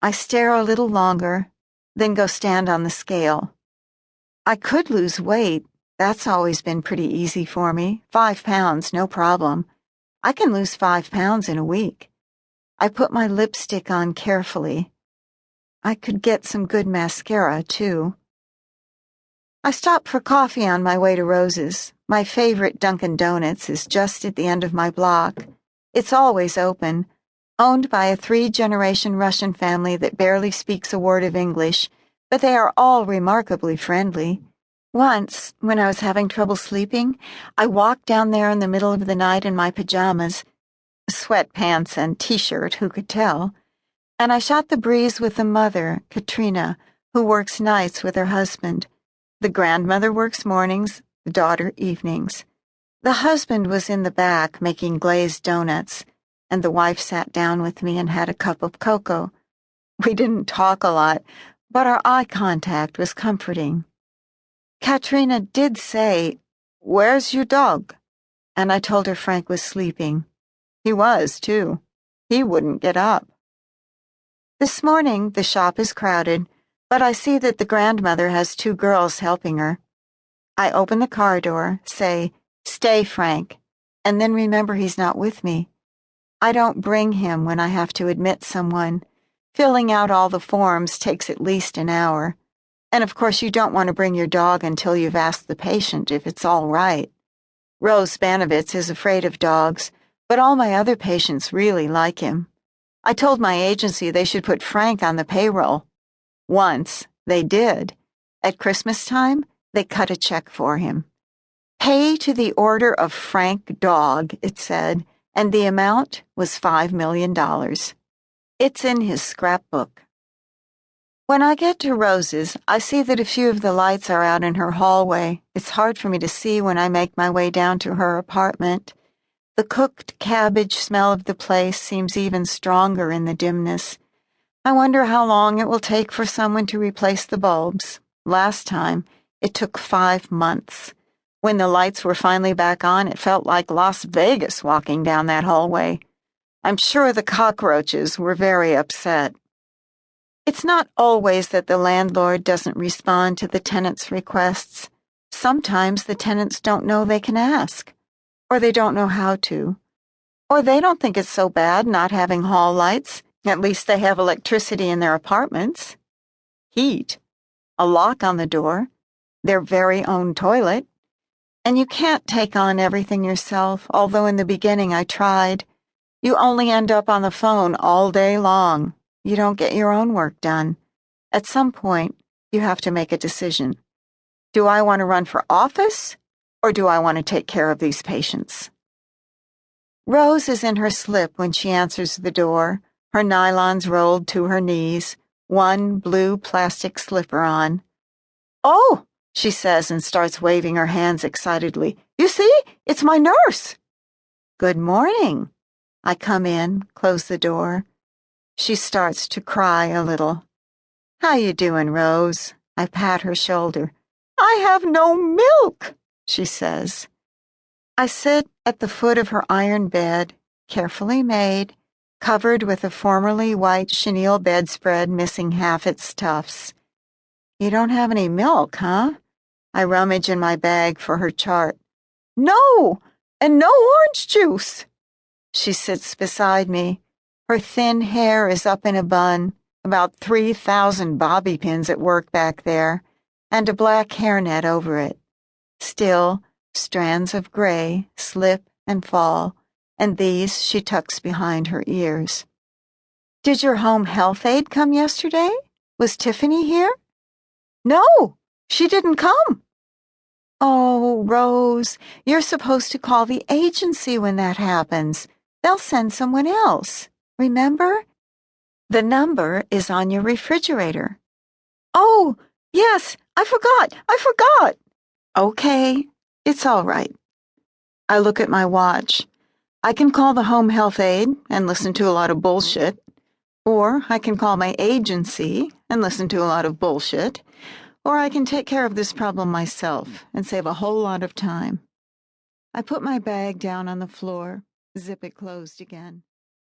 I stare a little longer, then go stand on the scale. I could lose weight. That's always been pretty easy for me. 5 pounds, no problem. I can lose 5 pounds in a week. I put my lipstick on carefully. I could get some good mascara, too. I stop for coffee on my way to Rose's. My favorite Dunkin' Donuts is just at the end of my block. It's always open, owned by a 3-generation Russian family that barely speaks a word of English, but they are all remarkably friendly. Once, when I was having trouble sleeping, I walked down there in the middle of the night in my pajamas, sweatpants and t-shirt, who could tell, and I shot the breeze with the mother, Katrina, who works nights with her husband. The grandmother works mornings, the daughter evenings. The husband was in the back making glazed donuts, and the wife sat down with me and had a cup of cocoa. We didn't talk a lot, but our eye contact was comforting. Katrina did say, "Where's your dog?" And I told her Frank was sleeping. He was, too. He wouldn't get up. This morning, the shop is crowded, but I see that the grandmother has 2 girls helping her. I open the car door, say, "Stay, Frank," and then remember he's not with me. I don't bring him when I have to admit someone. Filling out all the forms takes at least an hour. And of course you don't want to bring your dog until you've asked the patient if it's all right. Rose Banovitz is afraid of dogs, but all my other patients really like him. I told my agency they should put Frank on the payroll. Once, they did. At Christmas time, they cut a check for him. "Pay to the order of Frank Dog," it said, and the amount was $5 million. It's in his scrapbook. When I get to Rose's, I see that a few of the lights are out in her hallway. It's hard for me to see when I make my way down to her apartment. The cooked cabbage smell of the place seems even stronger in the dimness. I wonder how long it will take for someone to replace the bulbs. Last time, it took 5 months. When the lights were finally back on, it felt like Las Vegas walking down that hallway. I'm sure the cockroaches were very upset. It's not always that the landlord doesn't respond to the tenants' requests. Sometimes the tenants don't know they can ask, or they don't know how to, or they don't think it's so bad not having hall lights. At least they have electricity in their apartments. Heat, a lock on the door, their very own toilet. And you can't take on everything yourself, although in the beginning I tried. You only end up on the phone all day long. You don't get your own work done. At some point, you have to make a decision. Do I want to run for office, or do I want to take care of these patients? Rose is in her slip when she answers the door, her nylons rolled to her knees, one blue plastic slipper on. "Oh," she says and starts waving her hands excitedly. "You see, it's my nurse." "Good morning." I come in, close the door. She starts to cry a little. "How you doing, Rose?" I pat her shoulder. "I have no milk," she says. I sit at the foot of her iron bed, carefully made, covered with a formerly white chenille bedspread missing half its tufts. "You don't have any milk, huh?" I rummage in my bag for her chart. "No, and no orange juice." She sits beside me. Her thin hair is up in a bun, about 3,000 bobby pins at work back there, and a black hairnet over it. Still, strands of gray slip and fall, and these she tucks behind her ears. "Did your home health aide come yesterday? Was Tiffany here?" "No, she didn't come." "Oh, Rose, you're supposed to call the agency when that happens. They'll send someone else. Remember? The number is on your refrigerator." "Oh, yes, I forgot. Okay, it's all right." I look at my watch. I can call the home health aide and listen to a lot of bullshit, or I can call my agency and listen to a lot of bullshit, or I can take care of this problem myself and save a whole lot of time. I put my bag down on the floor, zip it closed again.